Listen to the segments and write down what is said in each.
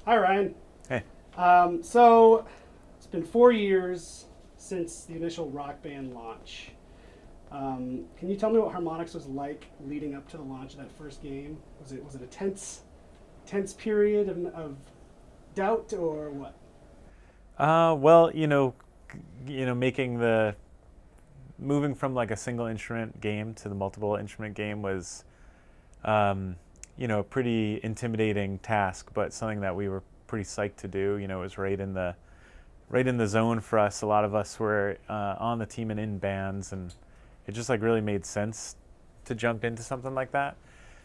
Hi, Ryan. Hey. So it's been 4 years since the initial Rock Band launch. Can you tell me what Harmonix was like leading up to the launch of that first game? Was it a tense period of doubt or what? Well, making the moving from like a single instrument game to the multiple instrument game was, um, a pretty intimidating task, but something that we were pretty psyched to do. It was right in the zone for us. A lot of us were on the team and in bands, and it just like really made sense to jump into something like that.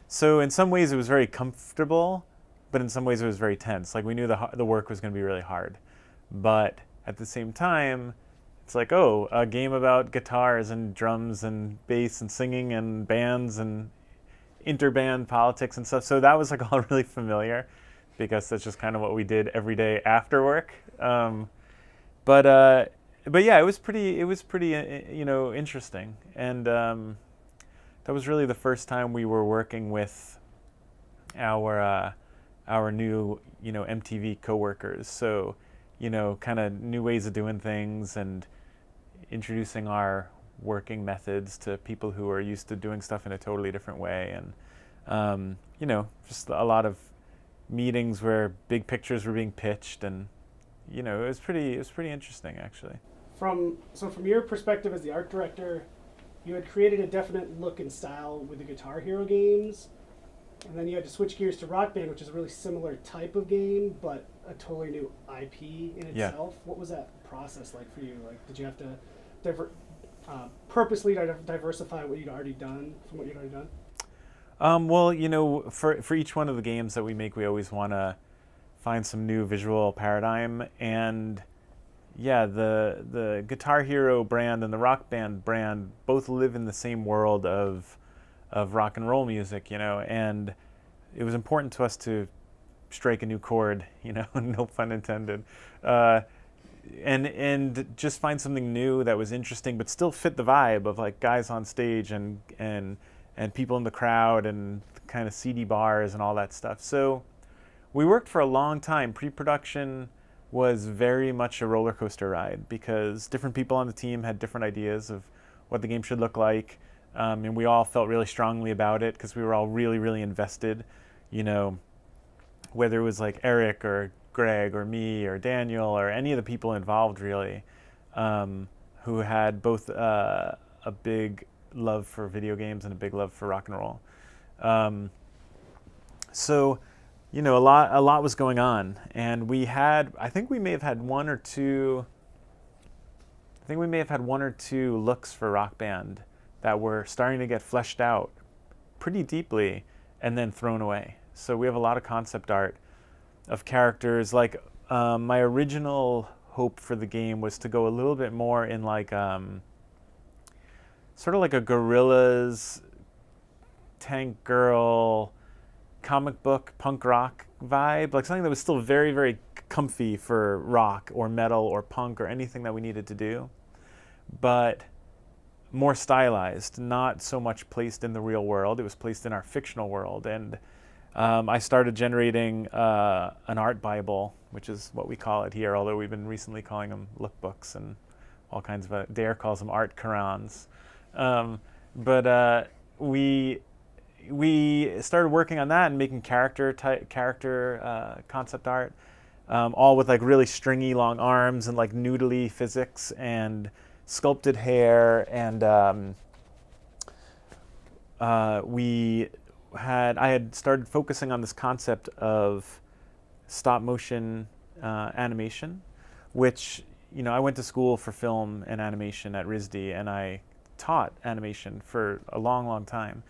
So in some ways, it was very comfortable, but in some ways, it was very tense. Like we knew the work was going to be really hard. But at the same time, it's like, oh, a game about guitars and drums and bass and singing and bands and interband politics and stuff. So that was like all really familiar because that's just kind of what we did every day after work. But but yeah, it was pretty interesting, and that was really the first time we were working with our our new MTV coworkers. So kind of new ways of doing things and introducing our working methods to people who are used to doing stuff in a totally different way, and just a lot of meetings where big pictures were being pitched, and it was pretty interesting actually. From your perspective as the art director, you had created a definite look and style with the Guitar Hero games, and then you had to switch gears to Rock Band, which is a really similar type of game, but a totally new IP in Yeah. itself. What was that process like for you? Like, did you have to purposely diversify what you'd already done from what you'd already done? Well, for each one of the games that we make, we always want to find some new visual paradigm, and yeah, the Guitar Hero brand and the Rock Band brand both live in the same world of rock and roll music, and it was important to us to strike a new chord, no pun intended, uh, and just find something new that was interesting, but still fit the vibe of like guys on stage and people in the crowd and kind of seedy bars and all that stuff. So we worked for a long time. Pre-production was very much a roller coaster ride because different people on the team had different ideas of what the game should look like, and we all felt really strongly about it because we were all really, really invested. You know, whether it was like Eric or Greg or me or Daniel or any of the people involved, really, who had both a big love for video games and a big love for rock and roll. Um, so a lot was going on, and I think we may have had one or two. I think we may have had one or two looks for Rock Band that were starting to get fleshed out pretty deeply, and then thrown away. So we have a lot of concept art of characters. Like my original hope for the game was to go a little bit more in like sort of like a Gorillaz, Tank Girl, comic book punk rock vibe, like something that was still very, very comfy for rock or metal or punk or anything that we needed to do, but more stylized, not so much placed in the real world. It was placed in our fictional world. And I started generating an art Bible, which is what we call it here, although we've been recently calling them lookbooks and all kinds of, Dare calls them art Qurans. But we started working on that and making character concept art, all with like really stringy long arms and like noodly physics and sculpted hair, and we had I had started focusing on this concept of stop motion animation, which I went to school for film and animation at RISD, and I taught animation for a long, long time.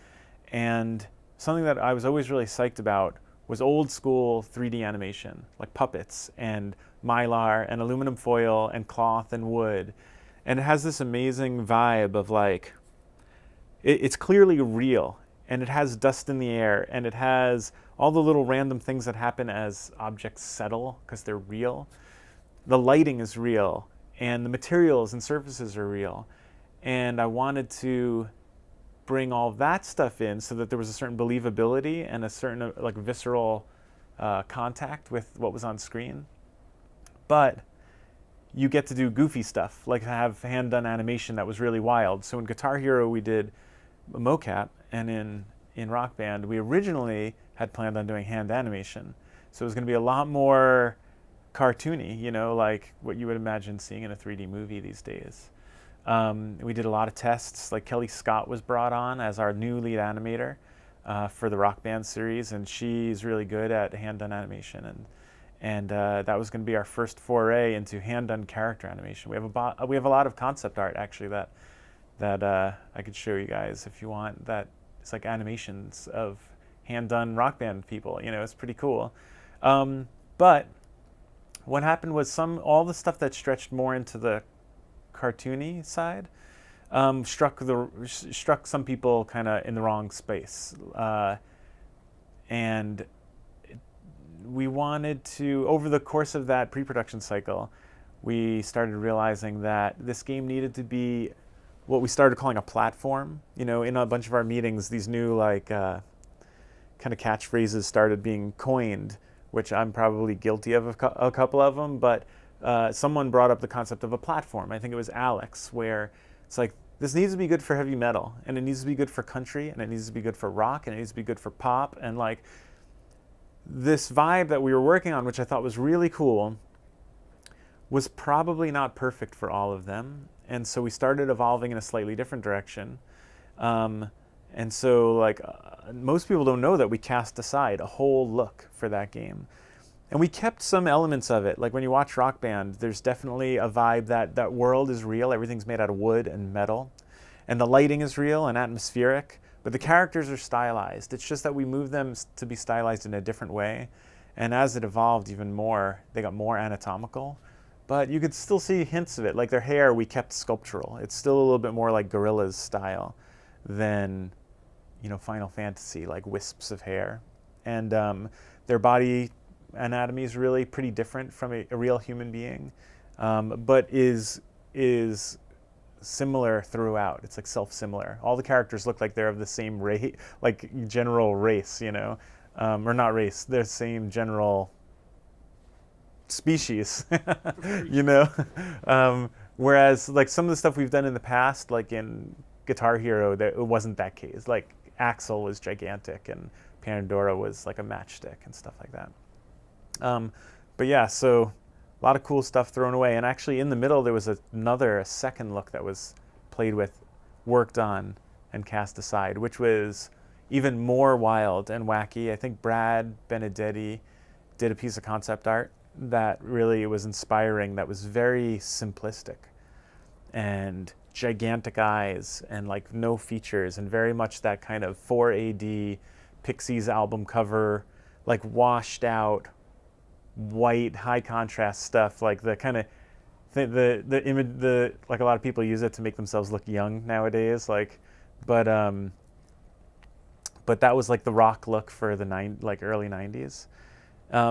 And something that I was always really psyched about was old school 3D animation, like puppets and mylar and aluminum foil and cloth and wood. And it has this amazing vibe of like, it's clearly real, and it has dust in the air, and it has all the little random things that happen as objects settle because they're real. The lighting is real, and the materials and surfaces are real. And I wanted to bring all that stuff in so that there was a certain believability and a certain like visceral contact with what was on screen, but you get to do goofy stuff, like have hand-done animation that was really wild. So in Guitar Hero, we did a mocap, and in Rock Band, we originally had planned on doing hand animation. So it was going to be a lot more cartoony, like what you would imagine seeing in a 3D movie these days. We did a lot of tests. Like Kelly Scott was brought on as our new lead animator for the Rock Band series, and she's really good at hand-done animation. And that was going to be our first foray into hand-done character animation. We have a lot of concept art actually that I could show you guys if you want. That it's like animations of hand-done Rock Band people. It's pretty cool. But what happened was all the stuff that stretched more into the cartoony side struck some people kind of in the wrong space, and we wanted to, over the course of that pre-production cycle, we started realizing that this game needed to be what we started calling a platform. In a bunch of our meetings, these new kind of catchphrases started being coined, which I'm probably guilty of a couple of them, but someone brought up the concept of a platform. I think it was Alex, where it's like, this needs to be good for heavy metal, and it needs to be good for country, and it needs to be good for rock, and it needs to be good for pop, and like this vibe that we were working on, which I thought was really cool, was probably not perfect for all of them. And so we started evolving in a slightly different direction. And so most people don't know that we cast aside a whole look for that game. And we kept some elements of it. Like when you watch Rock Band, there's definitely a vibe that world is real. Everything's made out of wood and metal. And the lighting is real and atmospheric. But the characters are stylized. It's just that we moved them to be stylized in a different way. And as it evolved even more, they got more anatomical. But you could still see hints of it. Like their hair, we kept sculptural. It's still a little bit more like Gorilla's style than, Final Fantasy, like wisps of hair. And their body anatomy is really pretty different from a real human being, but is similar throughout. It's like self-similar. All the characters look like they're of the same race, like general race, or not race. They're the same general species, Whereas like some of the stuff we've done in the past, like in Guitar Hero, it wasn't that case. Like Axel was gigantic and Pandora was like a matchstick and stuff like that. But yeah, so a lot of cool stuff thrown away. And actually in the middle, there was a second look that was played with, worked on, and cast aside, which was even more wild and wacky. I think Brad Benedetti did a piece of concept art that really was inspiring, that was very simplistic and gigantic eyes and like no features and very much that kind of 4AD Pixies album cover, like washed out white high contrast stuff, like the kind of the image, like a lot of people use it to make themselves look young nowadays, but that was like the rock look for the early 90s.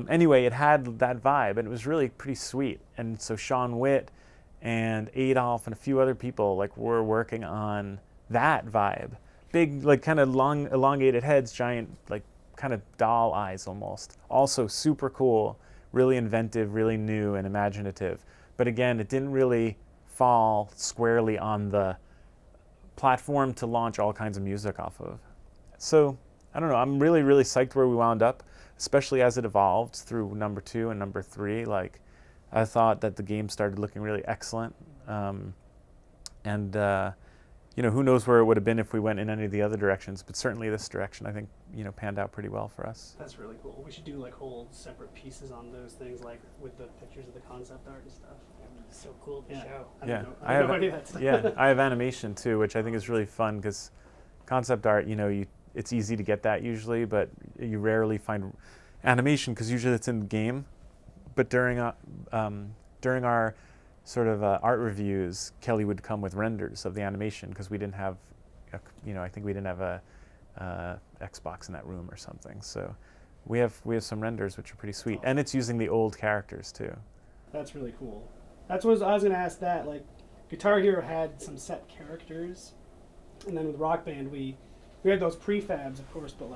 Anyway, it had that vibe, and it was really pretty sweet. And so Sean Witt and Adolf and a few other people were working on that vibe. Big, kind of long, elongated heads, giant, kind of doll eyes almost. Also super cool, really inventive, really new and imaginative. But again, it didn't really fall squarely on the platform to launch all kinds of music off of. So, I don't know, I'm really, really psyched where we wound up, especially as it evolved through number 2 and number 3. I thought that the game started looking really excellent. Who knows where it would have been if we went in any of the other directions, but certainly this direction, I think, panned out pretty well for us. That's really cool. We should do whole separate pieces on those things, with the pictures of the concept art and stuff. So cool to show. I have animation too, which I think is really fun because concept art, it's easy to get that usually, but you rarely find animation because usually it's in the game. But during our sort of art reviews, Kelly would come with renders of the animation because we didn't have, I think we didn't have a Xbox in that room or something. So we have some renders which are pretty sweet, and it's using the old characters too. That's really cool. That's what I was going to ask. That Guitar Hero had some set characters, and then with Rock Band we had those prefabs, of course, but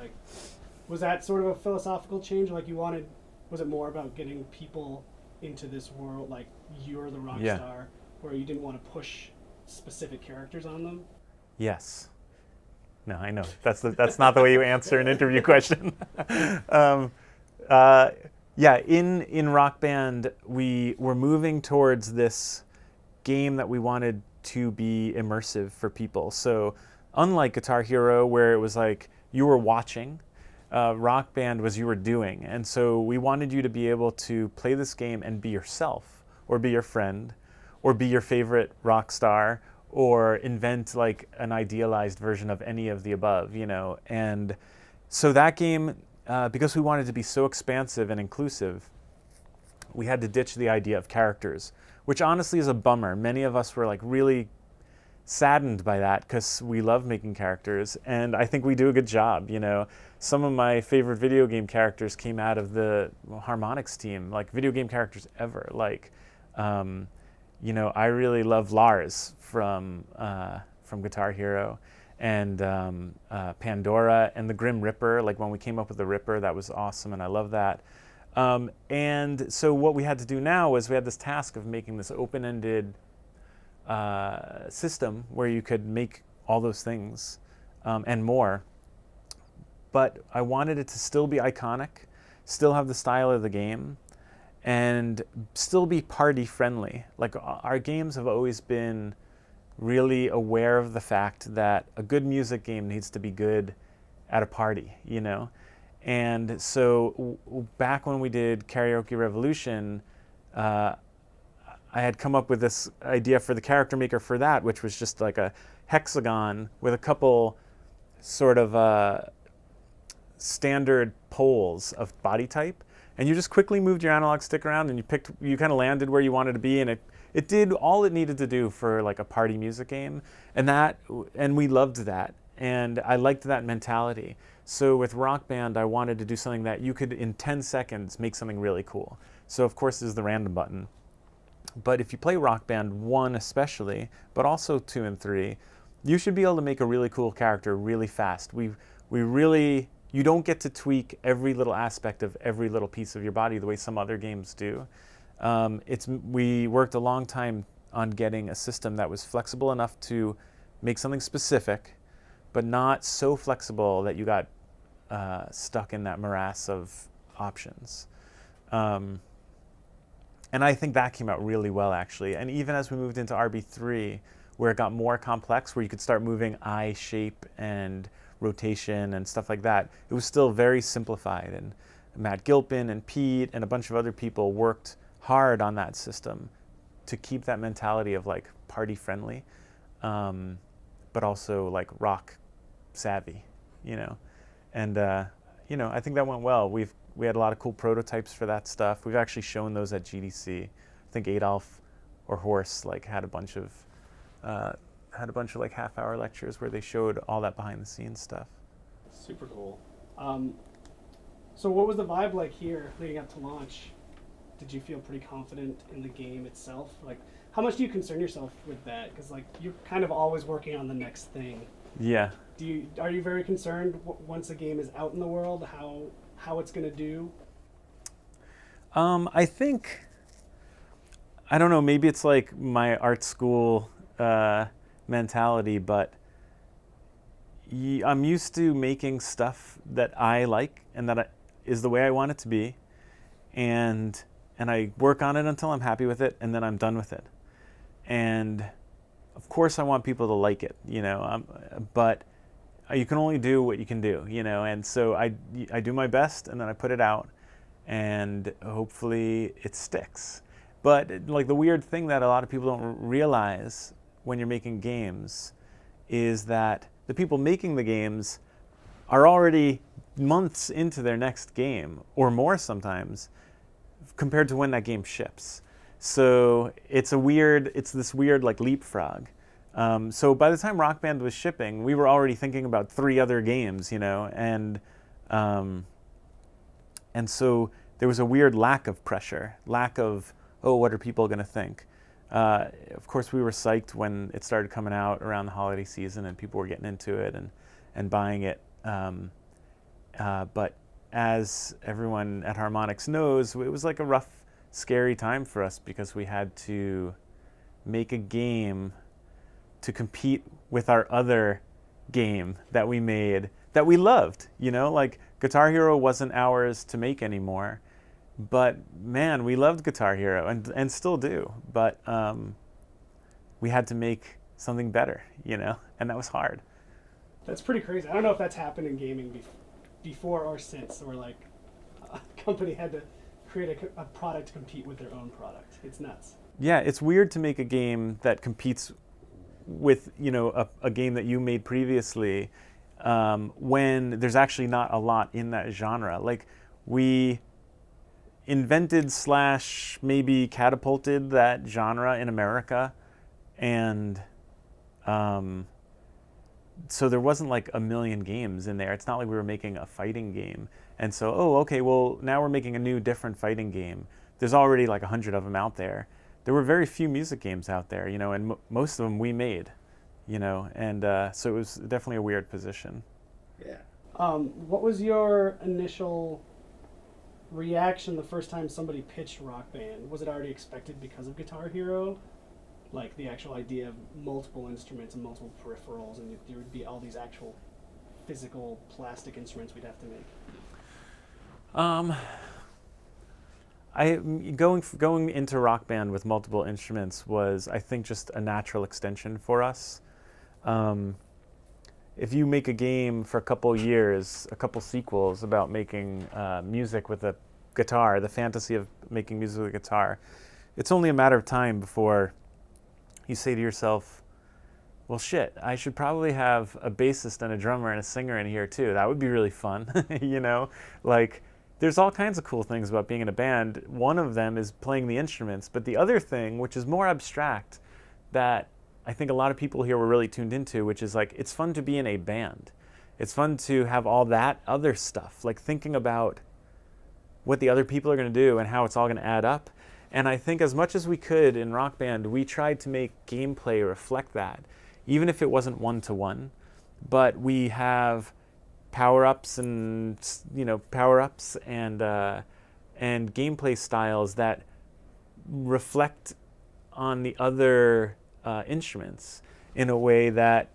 Was that sort of a philosophical change? Like you wanted, was it more about getting people into this world, like you're the rock star, where you didn't want to push specific characters on them? Yes. No, I know. That's not the way you answer an interview question. um, yeah, in Rock Band, we were moving towards this game that we wanted to be immersive for people. So unlike Guitar Hero, where it was like you were watching, Rock Band was you were doing. And so we wanted you to be able to play this game and be yourself, or be your friend, or be your favorite rock star, or invent like an idealized version of any of the above, you know. And so that game, because we wanted to be so expansive and inclusive, we had to ditch the idea of characters, which honestly is a bummer. Many of us were like really saddened by that because we love making characters, and I think we do a good job, you know. Some of my favorite video game characters came out of the Harmonix team, like video game characters ever. Like, you know, I really love Lars from Guitar Hero, and Pandora, and the Grim Ripper. Like when we came up with the Ripper, that was awesome, and I love that. And so what we had to do now was we had this task of making this open-ended system where you could make all those things and more. But I wanted it to still be iconic, still have the style of the game, and still be party friendly. Like our games have always been really aware of the fact that a good music game needs to be good at a party, you know? And so back when we did Karaoke Revolution, I had come up with this idea for the character maker for that, which was just like a hexagon with a couple sort of standard poles of body type. And you just quickly moved your analog stick around and you kind of landed where you wanted to be, and it did all it needed to do for like a party music game. And we loved that. And I liked that mentality. So with Rock Band, I wanted to do something that you could, in 10 seconds, make something really cool. So of course there's the random button. But if you play Rock Band 1 especially, but also 2 and 3, you should be able to make a really cool character really fast. You don't get to tweak every little aspect of every little piece of your body the way some other games do. We worked a long time on getting a system that was flexible enough to make something specific, but not so flexible that you got stuck in that morass of options. And I think that came out really well, actually. And even as we moved into RB3, where it got more complex, where you could start moving eye shape and rotation and stuff like that, it was still very simplified. And Matt Gilpin and Pete and a bunch of other people worked hard on that system to keep that mentality of like party friendly, but also like rock savvy, you know. And you know, I think that went well. We had a lot of cool prototypes for that stuff. We've actually shown those at GDC. I think Adolf or Horst like had a bunch of like half-hour lectures where they showed all that behind-the-scenes stuff. Super cool. So what was the vibe like here leading up to launch? Did you feel pretty confident in the game itself? Like, how much do you concern yourself with that? Because like you're kind of always working on the next thing. Yeah. Are you very concerned once a game is out in the world how it's going to do? I think, I don't know, maybe it's like my art school mentality, but I'm used to making stuff that I like and that is the way I want it to be, and I work on it until I'm happy with it, and then I'm done with it. And of course I want people to like it, you know, but you can only do what you can do, you know, and so I do my best, and then I put it out, and hopefully it sticks. But like the weird thing that a lot of people don't realize when you're making games is that the people making the games are already months into their next game, or more sometimes, compared to when that game ships. So it's this weird like leapfrog. So by the time Rock Band was shipping, we were already thinking about 3 other games, you know, and so there was a weird lack of pressure, lack of, oh, what are people going to think? Of course, we were psyched when it started coming out around the holiday season and people were getting into it and buying it. But as everyone at Harmonix knows, it was like a rough, scary time for us because we had to make a game to compete with our other game that we made that we loved. Like Guitar Hero wasn't ours to make anymore. But man, we loved Guitar Hero and still do. But we had to make something better, and that was hard. That's pretty crazy. I don't know if that's happened in gaming before or since, where like a company had to create a product to compete with their own product. It's nuts. Yeah, it's weird to make a game that competes with a game that you made previously when there's actually not a lot in that genre. Like we invented / maybe catapulted that genre in America, and so there wasn't like a million games in there. It's not like we were making a fighting game. And so, okay, well, now we're making a new, different fighting game. There's already like 100 of them out there. There were very few music games out there, and most of them we made, and so it was definitely a weird position. Yeah. What was your initial reaction the first time somebody pitched Rock Band? Was it already expected because of Guitar Hero? Like the actual idea of multiple instruments and multiple peripherals, and there would be all these actual physical plastic instruments we'd have to make? Going into Rock Band with multiple instruments was, I think, just a natural extension for us. If you make a game for a couple years, a couple sequels about making music with a guitar, the fantasy of making music with a guitar, it's only a matter of time before you say to yourself, well, shit, I should probably have a bassist and a drummer and a singer in here too. That would be really fun, Like, there's all kinds of cool things about being in a band. One of them is playing the instruments, but the other thing, which is more abstract, that I think a lot of people here were really tuned into, which is like, it's fun to be in a band. It's fun to have all that other stuff, like thinking about what the other people are going to do and how it's all going to add up. And I think as much as we could in Rock Band, we tried to make gameplay reflect that, even if it wasn't one-to-one. But we have power-ups and gameplay styles that reflect on the other instruments in a way that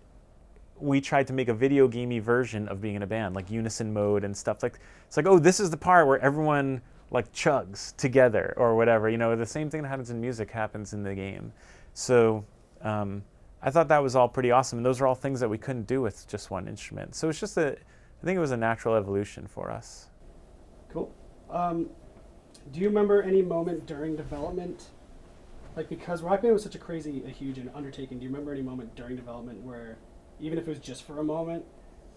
we tried to make a video gamey version of being in a band, like unison mode and stuff. Like it's like, oh, this is the part where everyone like chugs together or whatever. The same thing that happens in music happens in the game. So I thought that was all pretty awesome. And those are all things that we couldn't do with just one instrument. So it's just I think it was a natural evolution for us. Cool. Do you remember any moment during development, like because Rock Band was such a huge undertaking, do you remember any moment during development where, even if it was just for a moment,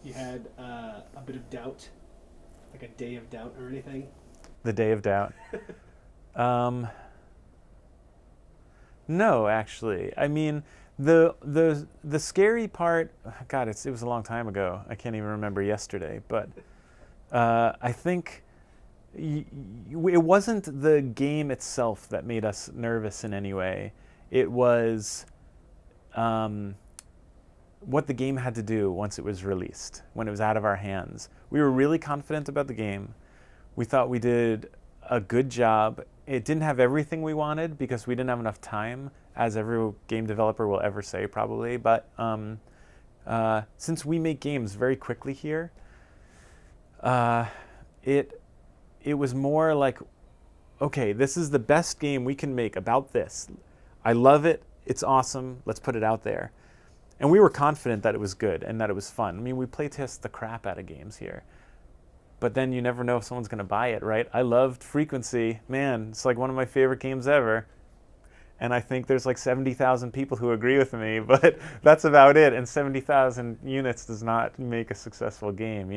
you had a bit of doubt, like a day of doubt or anything? The day of doubt. No, actually. I mean, the scary part. God, it was a long time ago. I can't even remember yesterday. But I think it wasn't the game itself that made us nervous in any way. It was what the game had to do once it was released, when it was out of our hands. We were really confident about the game. We thought we did a good job. It didn't have everything we wanted because we didn't have enough time, as every game developer will ever say probably. But since we make games very quickly here, it was more like, okay, this is the best game we can make about this. I love it. It's awesome. Let's put it out there. And we were confident that it was good and that it was fun. I mean, we play test the crap out of games here. But then you never know if someone's going to buy it, right? I loved Frequency. Man, it's like one of my favorite games ever. And I think there's like 70,000 people who agree with me, but that's about it. And 70,000 units does not make a successful game,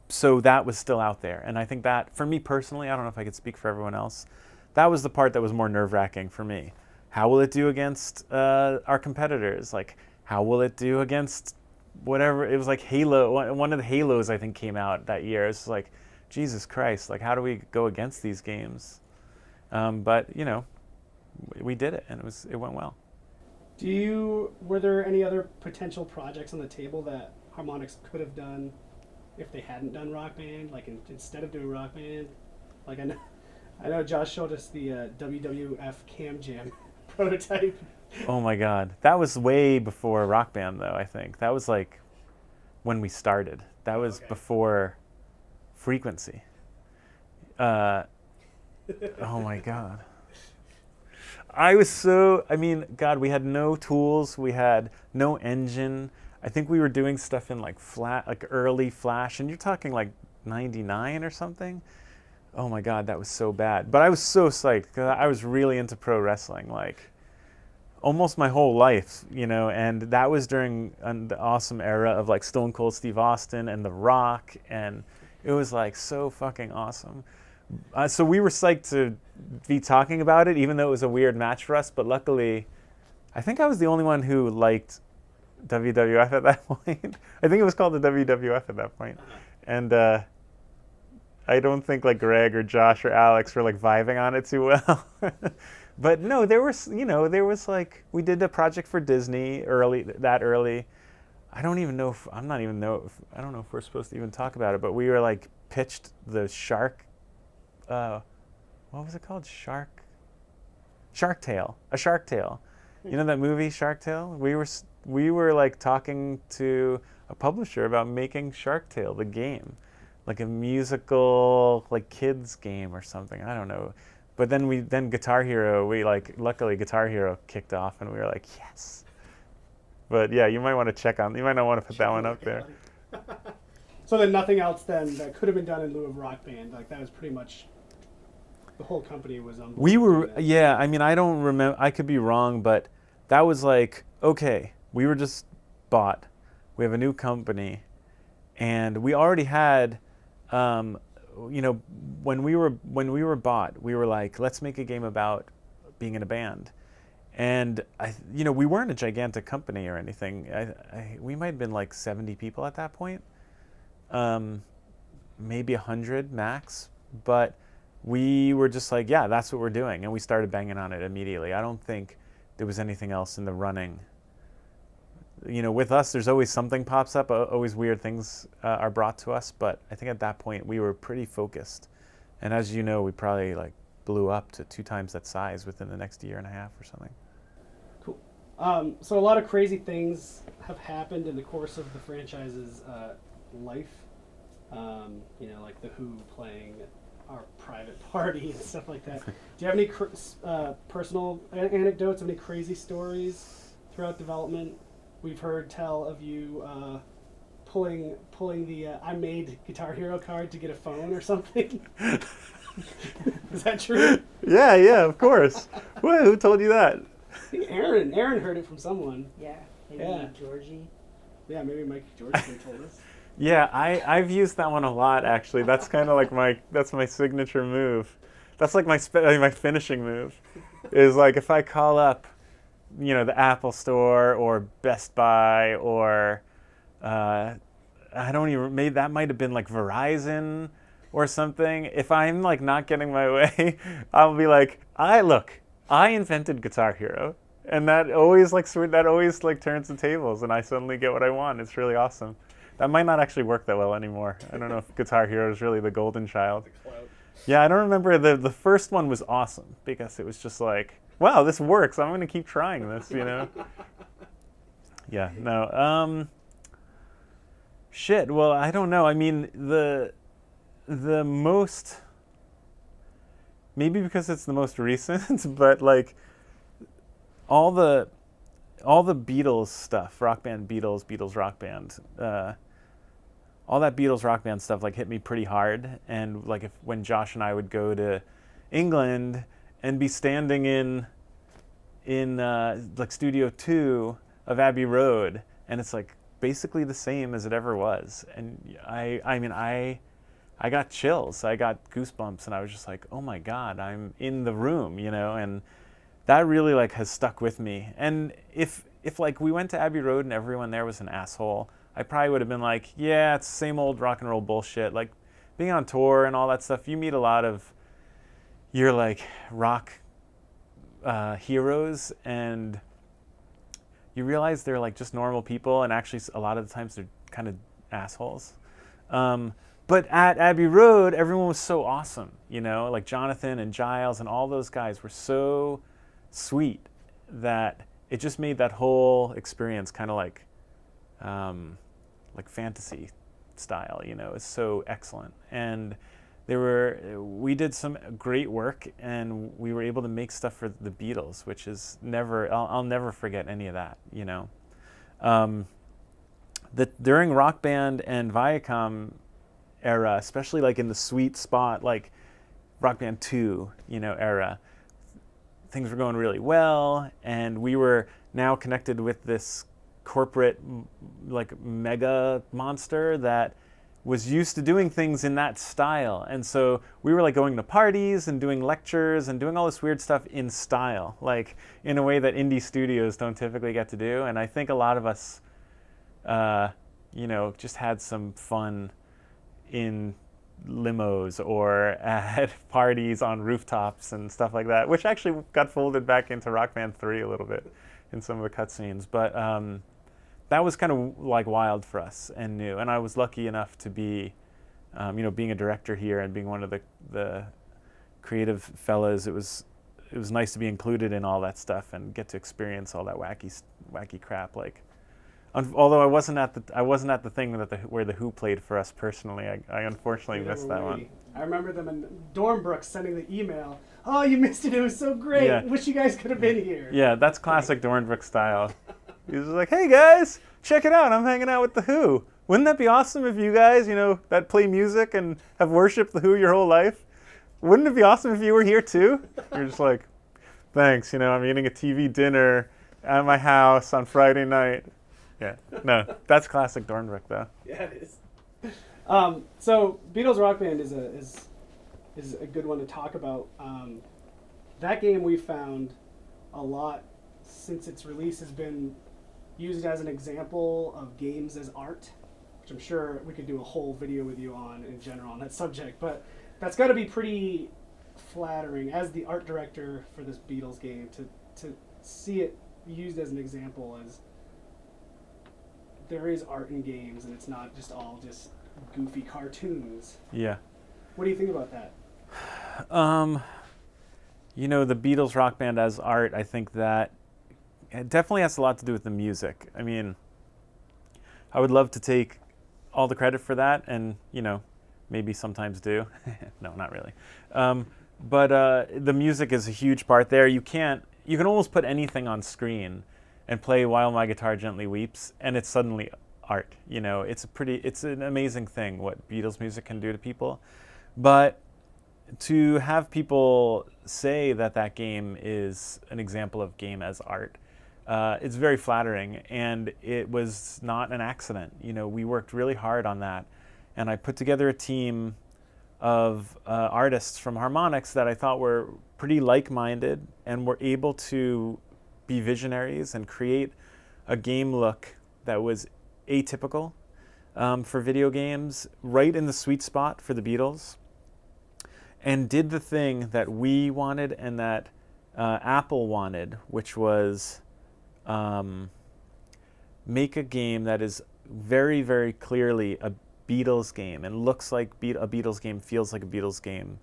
So that was still out there. And I think that, for me personally, I don't know if I could speak for everyone else, that was the part that was more nerve-wracking for me. How will it do against our competitors? Like, how will it do against whatever? It was like Halo. One of the Halos, I think, came out that year. It's like, Jesus Christ, like, how do we go against these games? But, we did it, and it went well. Were there any other potential projects on the table that Harmonix could have done if they hadn't done Rock Band, like instead of doing Rock Band? Like I know Josh showed us the WWF Cam Jam prototype. Oh my God, that was way before Rock Band, though. I think that was like when we started. That was Okay. before Frequency. Oh my God. I mean, God, we had no tools, we had no engine. I think we were doing stuff in like early Flash, and you're talking like 99 or something. Oh my God, that was so bad. But I was so psyched because I was really into pro wrestling, like almost my whole life, and that was during the awesome era of like Stone Cold Steve Austin and The Rock, and it was like so fucking awesome. So we were psyched to be talking about it, even though it was a weird match for us. But luckily, I think I was the only one who liked WWF at that point. I think it was called the WWF at that point. And I don't think like Greg or Josh or Alex were like vibing on it too well. But no, there was like, we did a project for Disney early. I don't know if we're supposed to even talk about it, but we were like pitched the shark, what was it called? Shark Tale. A Shark Tale. You know that movie Shark Tale? We were like talking to a publisher about making Shark Tale, the game, like a musical like kids game or something. I don't know. But then Guitar Hero, luckily Guitar Hero kicked off, and we were like, yes. But yeah, you might want to you might not want to put that one up there. So then nothing else then that could have been done in lieu of Rock Band. Like that was pretty much the whole company was on board. We were, yeah, I mean, I don't remember, I could be wrong, but that was like, okay, we were just bought. We have a new company, and we already had, when we were bought, we were like, let's make a game about being in a band. And we weren't a gigantic company or anything. We might have been like 70 people at that point, maybe 100 max. But we were just like, yeah, that's what we're doing, and we started banging on it immediately. I don't think there was anything else in the running. With us, there's always something pops up. Always weird things are brought to us. But I think at that point we were pretty focused. And as you know, we probably like blew up to 2 times that size within the next year and a half or something. Cool. So a lot of crazy things have happened in the course of the franchise's life. Like the Who playing our private party and stuff like that. Do you have any personal anecdotes of any crazy stories throughout development? We've heard tell of you pulling the I made Guitar Hero card to get a phone or something. Is that true? Yeah, of course. Who told you that? I think Aaron heard it from someone. Yeah, maybe Yeah. Georgie. Yeah, maybe Mike Georgeson told us. Yeah, I've used that one a lot, actually. That's kind of like my signature move. That's like my finishing move. Is like if I call up, the Apple Store or Best Buy or maybe that might have been like Verizon or something. If I'm like not getting my way, I'll be like, I invented Guitar Hero, and that always turns the tables, and I suddenly get what I want. It's really awesome. That might not actually work that well anymore. I don't know if Guitar Hero is really the golden child. Yeah, I don't remember. The first one was awesome because it was just like, wow, this works. I'm going to keep trying this, Yeah, no. Shit, well, I don't know. I mean, the most, maybe because it's the most recent, but like all the Beatles stuff, Rock Band Beatles, Beatles Rock Band, all that Beatles Rock Band stuff like hit me pretty hard. And like when Josh and I would go to England and be standing in like Studio 2 of Abbey Road, and it's like basically the same as it ever was. And I got chills, I got goosebumps, and I was just like, oh my God, I'm in the room, and that really like has stuck with me. And if like we went to Abbey Road and everyone there was an asshole, I probably would have been like, yeah, it's the same old rock and roll bullshit. Like being on tour and all that stuff, you meet a lot of your like rock heroes, and you realize they're like just normal people, and actually a lot of the times they're kind of assholes. But at Abbey Road, everyone was so awesome, you know, like Jonathan and Giles and all those guys were so sweet that it just made that whole experience kind of like fantasy style, you know. It's so excellent. And we did some great work, and we were able to make stuff for the Beatles, which is I'll never forget any of that, you know. During Rock Band and Viacom era, especially like in the sweet spot, like Rock Band 2, you know, era, things were going really well, and we were now connected with this corporate, like, mega monster that was used to doing things in that style. And so we were like going to parties and doing lectures and doing all this weird stuff in style, like in a way that indie studios don't typically get to do. And I think a lot of us, you know, just had some fun in limos or at parties on rooftops and stuff like that, which actually got folded back into Rock Band 3 a little bit in some of the cutscenes. But that was kind of like wild for us and new. And I was lucky enough to be, you know, being a director here and being one of the creative fellas. It was nice to be included in all that stuff and get to experience all that wacky crap. Like, although I wasn't at the thing where the Who played for us personally. I unfortunately missed that one. I remember them in Dornbrook sending the email. Oh, you missed it! It was so great. Yeah. Wish you guys could have been here. Yeah, that's classic Dornbrook style. He was like, "Hey guys, check it out! I'm hanging out with the Who. Wouldn't that be awesome if you guys, you know, that play music and have worshipped the Who your whole life? Wouldn't it be awesome if you were here too?" You're just like, "Thanks, you know, I'm eating a TV dinner at my house on Friday night." Yeah, no, that's classic Dornbrook, though. Yeah, it is. So Beatles Rock Band is a good one to talk about. That game we found a lot since its release has been used as an example of games as art, which I'm sure we could do a whole video with you on in general on that subject. But that's got to be pretty flattering as the art director for this Beatles game to see it used as an example as there is art in games and it's not just all just goofy cartoons. Yeah. What do you think about that? You know, the Beatles Rock Band as art, I think that it definitely has a lot to do with the music. I mean, I would love to take all the credit for that, and, you know, maybe sometimes do. No, not really. But the music is a huge part there. You can almost put anything on screen and play While My Guitar Gently Weeps, and it's suddenly art. You know, it's an amazing thing what Beatles music can do to people. But to have people say that game is an example of game as art, it's very flattering, and it was not an accident. You know, we worked really hard on that, and I put together a team of artists from Harmonix that I thought were pretty like-minded and were able to be visionaries and create a game look that was atypical for video games, right in the sweet spot for the Beatles, and did the thing that we wanted and that Apple wanted, which was make a game that is very, very clearly a Beatles game and looks like a Beatles game, feels like a Beatles game,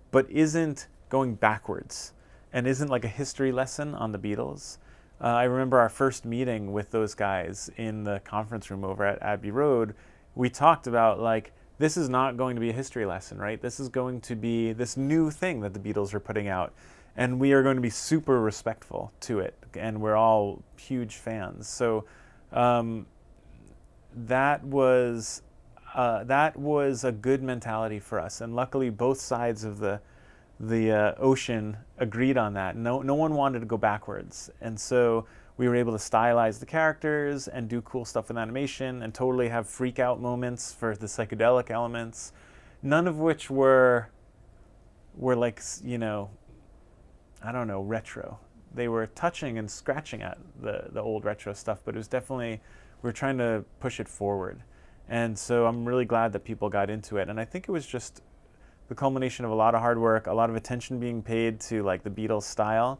but isn't going backwards and isn't like a history lesson on the Beatles. I remember our first meeting with those guys in the conference room over at Abbey Road. We talked about, like, this is not going to be a history lesson, right? This is going to be this new thing that the Beatles are putting out, and we are going to be super respectful to it, and we're all huge fans. So that was a good mentality for us, and luckily both sides of the ocean agreed on that. No one wanted to go backwards, and so we were able to stylize the characters and do cool stuff with animation and totally have freak out moments for the psychedelic elements, none of which were like, you know, I don't know, retro. They were touching and scratching at the old retro stuff, but it was definitely, we were trying to push it forward. And so I'm really glad that people got into it, and I think it was just the culmination of a lot of hard work, a lot of attention being paid to, like, the Beatles style,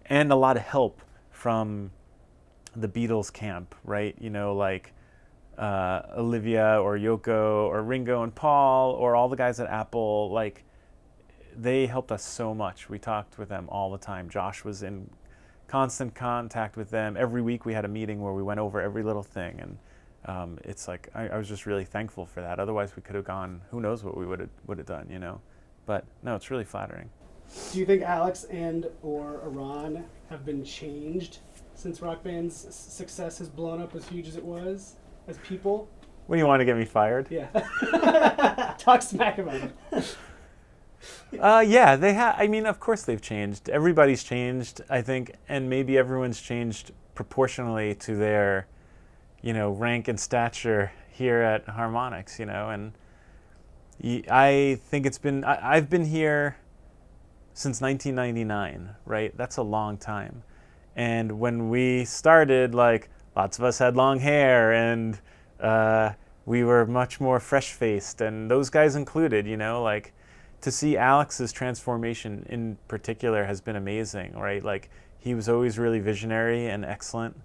and a lot of help from the Beatles camp, right? You know, like Olivia or Yoko or Ringo and Paul or all the guys at Apple, like they helped us so much. We talked with them all the time. Josh was in constant contact with them. Every week we had a meeting where we went over every little thing, and it's like I was just really thankful for that. Otherwise, we could have gone. Who knows what we would have done, you know? But no, it's really flattering. Do you think Alex and or Iran have been changed since Rock Band's success has blown up as huge as it was as people? When you want to get me fired? Yeah. Talk smack about it. Yeah, they have. I mean, of course they've changed. Everybody's changed, I think, and maybe everyone's changed proportionally to their, rank and stature here at Harmonix, and I think it's been. I've been here since 1999, right? That's a long time. And when we started, like, lots of us had long hair, and we were much more fresh-faced, and those guys included, like, to see Alex's transformation in particular has been amazing, right? Like, he was always really visionary and excellent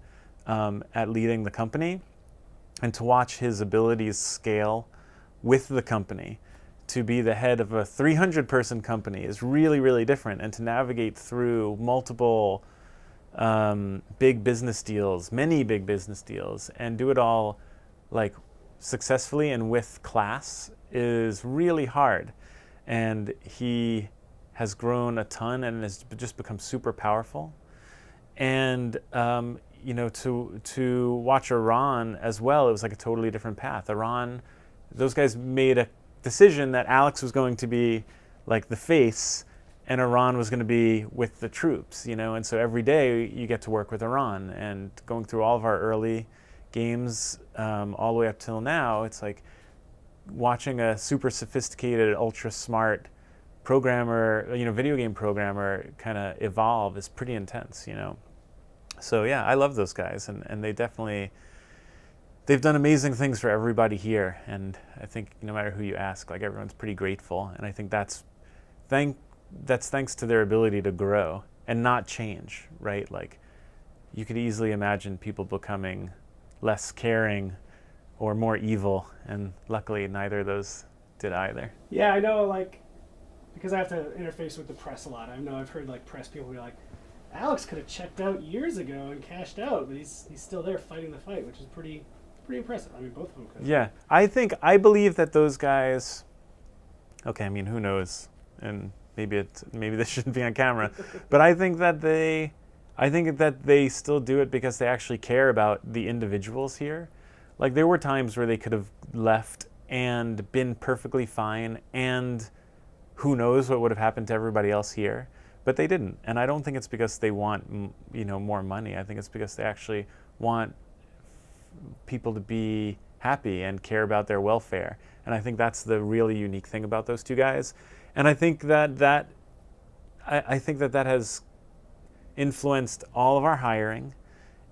at leading the company, and to watch his abilities scale with the company to be the head of a 300-person company is really, really different, and to navigate through multiple big business deals, many big business deals, and do it all like successfully and with class is really hard. And he has grown a ton and has just become super powerful. And to watch Iran as well, it was like a totally different path. Iran, those guys made a decision that Alex was going to be like the face, and Iran was going to be with the troops, and so every day you get to work with Iran, and going through all of our early games all the way up till now, it's like watching a super sophisticated, ultra smart programmer, video game programmer kind of evolve is pretty intense, So yeah, I love those guys, and they've done amazing things for everybody here, and I think no matter who you ask, like everyone's pretty grateful, and I think that's thanks to their ability to grow and not change, right? Like, you could easily imagine people becoming less caring or more evil, and luckily neither of those did either. Yeah, I know, like, because I have to interface with the press a lot. I know I've heard like press people be like, Alex could have checked out years ago and cashed out, but he's still there fighting the fight, which is pretty impressive. I mean, both of them could. Yeah, I believe that those guys. Okay, I mean, who knows? And maybe this shouldn't be on camera, but I think that they still do it because they actually care about the individuals here. Like, there were times where they could have left and been perfectly fine, and who knows what would have happened to everybody else here, but they didn't. And I don't think it's because they want, more money. I think it's because they actually want people to be happy and care about their welfare. And I think that's the really unique thing about those two guys. And I think that has influenced all of our hiring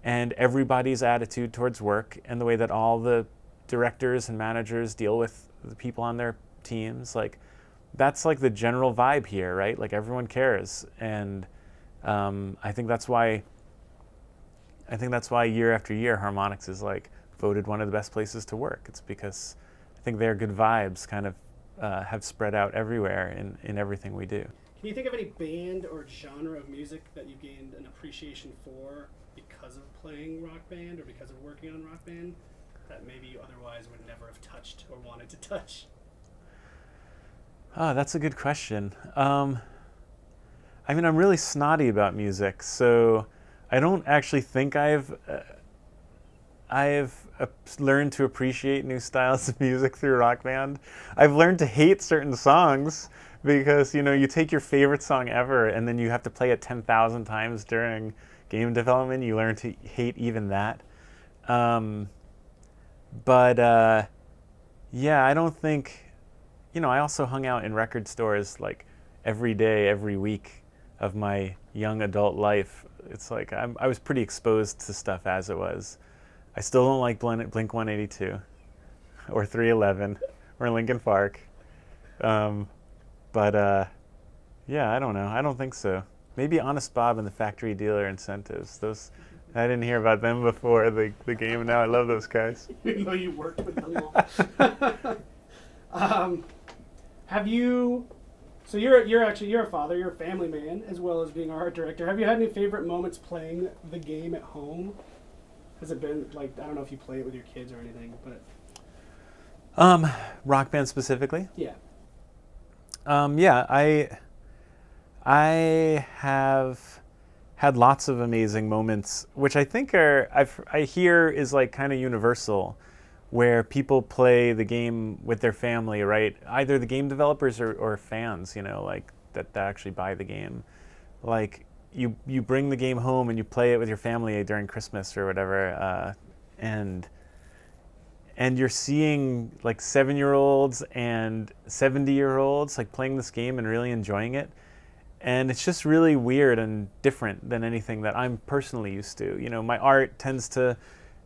and everybody's attitude towards work, and the way that all the directors and managers deal with the people on their teams. Like, that's like the general vibe here, right? Like, everyone cares, and I think that's why year after year Harmonix is like voted one of the best places to work. It's because I think their good vibes kind of have spread out everywhere in everything we do. Can you think of any band or genre of music that you gained an appreciation for because of playing Rock Band or because of working on Rock Band that maybe you otherwise would never have touched or wanted to touch? Oh, that's a good question. I mean, I'm really snotty about music, so I don't actually think I've learned to appreciate new styles of music through Rock Band. I've learned to hate certain songs because, you take your favorite song ever and then you have to play it 10,000 times during game development. You learn to hate even that. Yeah, I don't think, I also hung out in record stores like every day, every week of my young adult life. It's like I was pretty exposed to stuff as it was. I still don't like Blink 182 or 311 or Linkin Park. Yeah, I don't know. I don't think so. Maybe Honest Bob and the Factory Dealer Incentives. I didn't hear about them before the game. Now I love those guys. Even though you worked with them all. Have you? So you're a father. You're a family man as well as being our art director. Have you had any favorite moments playing the game at home? Has it been like, I don't know if you play it with your kids or anything, but Rock Band specifically. yeah. Yeah, I have had lots of amazing moments, which I think I hear is like kind of universal, where people play the game with their family, right? Either the game developers or fans, like that actually buy the game. Like you bring the game home and you play it with your family during Christmas or whatever, and you're seeing like 7-year-olds and 70-year-olds like playing this game and really enjoying it. And it's just really weird and different than anything that I'm personally used to. My art tends to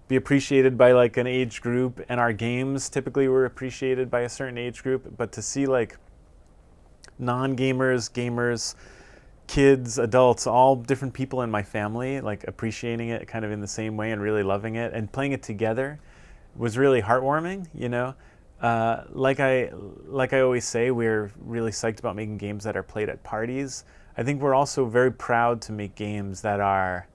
be appreciated by like an age group, and our games typically were appreciated by a certain age group. But to see like non-gamers, gamers, kids, adults, all different people in my family like appreciating it kind of in the same way and really loving it and playing it together was really heartwarming. Like I always say, we're really psyched about making games that are played at parties. I think we're also very proud to make games that are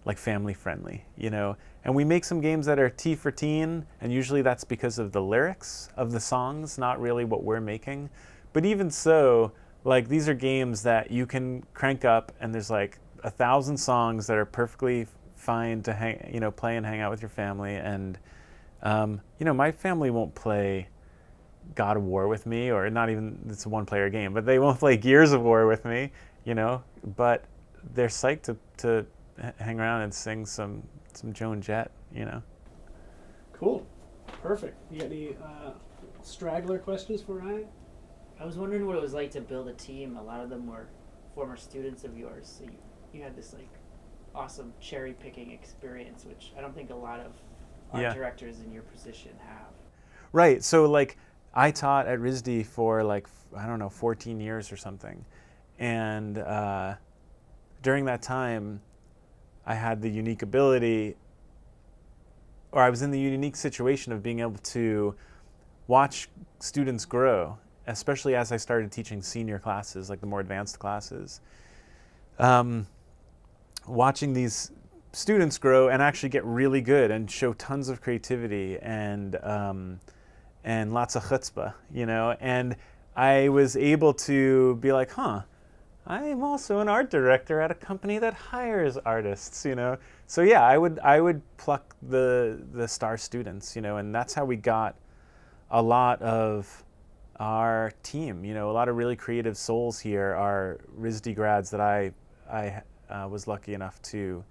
like family friendly, and we make some games that are T for teen, and usually that's because of the lyrics of the songs, not really what we're making. But even so, like these are games that you can crank up and there's like 1,000 songs that are perfectly fine to play and hang out with your family. And my family won't play God of War with me, or not even, it's a one-player game, but they won't play Gears of War with me, but they're psyched to hang around and sing some Joan Jett, Cool. Perfect. You got any straggler questions for Ryan? I was wondering what it was like to build a team. A lot of them were former students of yours, so you had this like awesome cherry picking experience, which I don't think a lot of art directors in your position have. Right. So like I taught at RISD for like, I don't know, 14 years or something. And during that time, I had the unique ability, or I was in the unique situation of being able to watch students grow, especially as I started teaching senior classes, like the more advanced classes. Watching these students grow and actually get really good and show tons of creativity and lots of chutzpah, and I was able to be like, I am also an art director at a company that hires artists, So yeah, I would pluck the star students, and that's how we got a lot of our team, a lot of really creative souls here are RISD grads that I was lucky enough to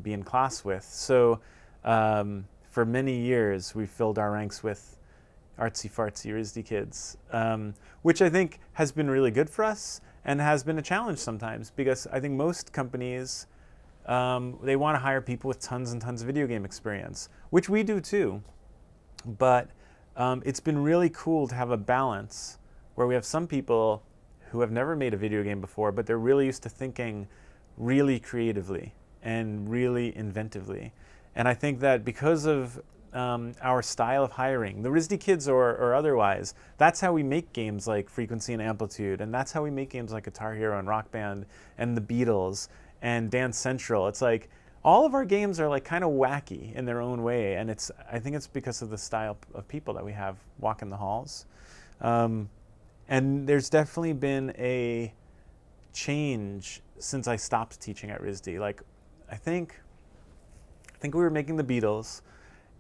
be in class with. So for many years, we filled our ranks with artsy-fartsy RISD kids, which I think has been really good for us and has been a challenge sometimes, because I think most companies, they want to hire people with tons and tons of video game experience, which we do too. But it's been really cool to have a balance where we have some people who have never made a video game before, but they're really used to thinking really creatively and really inventively. And I think that because of our style of hiring, the RISD kids or otherwise, that's how we make games like Frequency and Amplitude, and that's how we make games like Guitar Hero and Rock Band and the Beatles and Dance Central. It's like all of our games are like kind of wacky in their own way, and I think it's because of the style of people that we have walking the halls. And there's definitely been a change since I stopped teaching at RISD. Like, I think we were making the Beatles,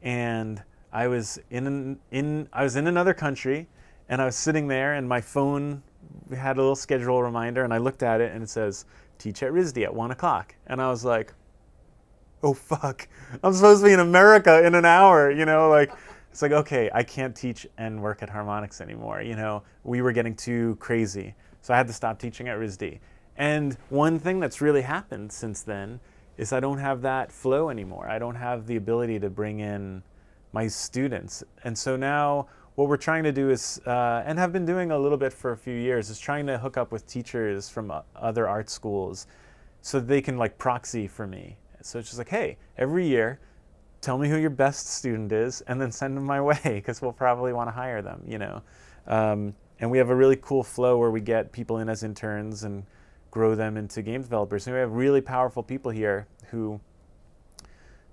and I was in another country, and I was sitting there, and my phone had a little schedule reminder, and I looked at it, and it says, teach at RISD at 1 o'clock. And I was like, oh fuck, I'm supposed to be in America in an hour, like, it's like, okay, I can't teach and work at Harmonix anymore, we were getting too crazy. So I had to stop teaching at RISD. And one thing that's really happened since then is I don't have that flow anymore. I don't have the ability to bring in my students. And so now what we're trying to do is, and have been doing a little bit for a few years, is trying to hook up with teachers from other art schools so they can like proxy for me. So it's just like, hey, every year, tell me who your best student is, and then send them my way, because we'll probably want to hire them, you know. And we have a really cool flow where we get people in as interns and grow them into game developers. And we have really powerful people here who,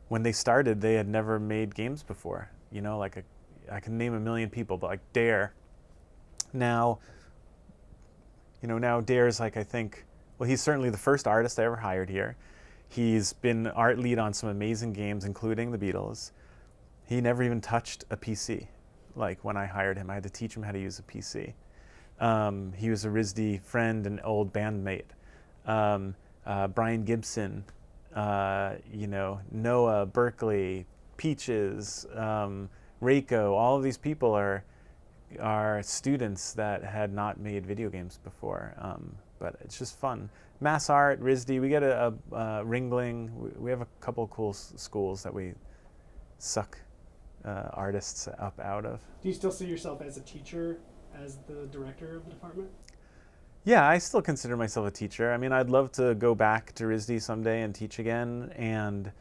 when they started, they had never made games before. You know, like I can name a million people, but like Dare. Now, you know, now Dare's like, I think, well, he's certainly the first artist I ever hired here. He's been art lead on some amazing games, including the Beatles. He never even touched a PC. Like when I hired him, I had to teach him how to use a PC. He was a RISD friend and old bandmate. Brian Gibson, you know, Noah, Berkeley, Peaches, Reiko, all of these people are students that had not made video games before. But it's just fun. Mass Art, RISD, we get a Ringling. We have a couple of cool schools that we suck artists up out of. Do you still see yourself as a teacher, as the director of the department? Yeah, I still consider myself a teacher. I mean, I'd love to go back to RISD someday and teach again. And,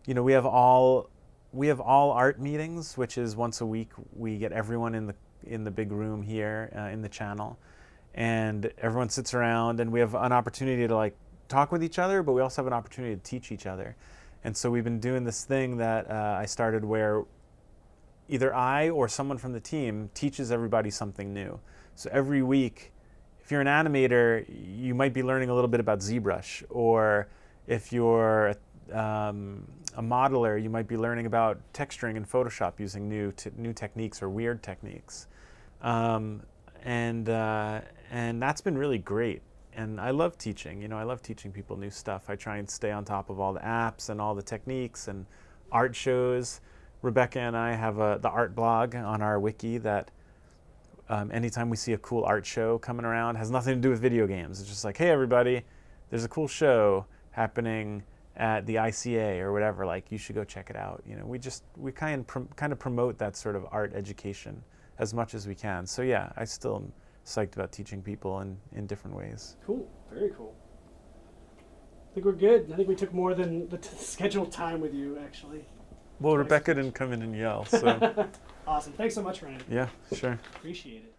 you know, we have all art meetings, which is once a week. We get everyone in the big room here in the channel, and everyone sits around, and we have an opportunity to like talk with each other, but we also have an opportunity to teach each other. And so we've been doing this thing that I started where either I or someone from the team teaches everybody something new. So every week, if you're an animator, you might be learning a little bit about ZBrush, or if you're a modeler, you might be learning about texturing in Photoshop using new techniques or weird techniques. And that's been really great. And I love teaching. You know, I love teaching people new stuff. I try and stay on top of all the apps and all the techniques and art shows. Rebecca and I have the art blog on our wiki that anytime we see a cool art show coming around, has nothing to do with video games. It's just like, hey everybody, there's a cool show happening at the ICA or whatever. Like, you should go check it out. You know, we kind of promote that sort of art education as much as we can. So yeah, I still am psyched about teaching people in different ways. Cool, very cool. I think we're good. I think we took more than the scheduled time with you, actually. Well, Rebecca didn't come in and yell, so. Awesome. Thanks so much, Ryan. Yeah, sure. Appreciate it.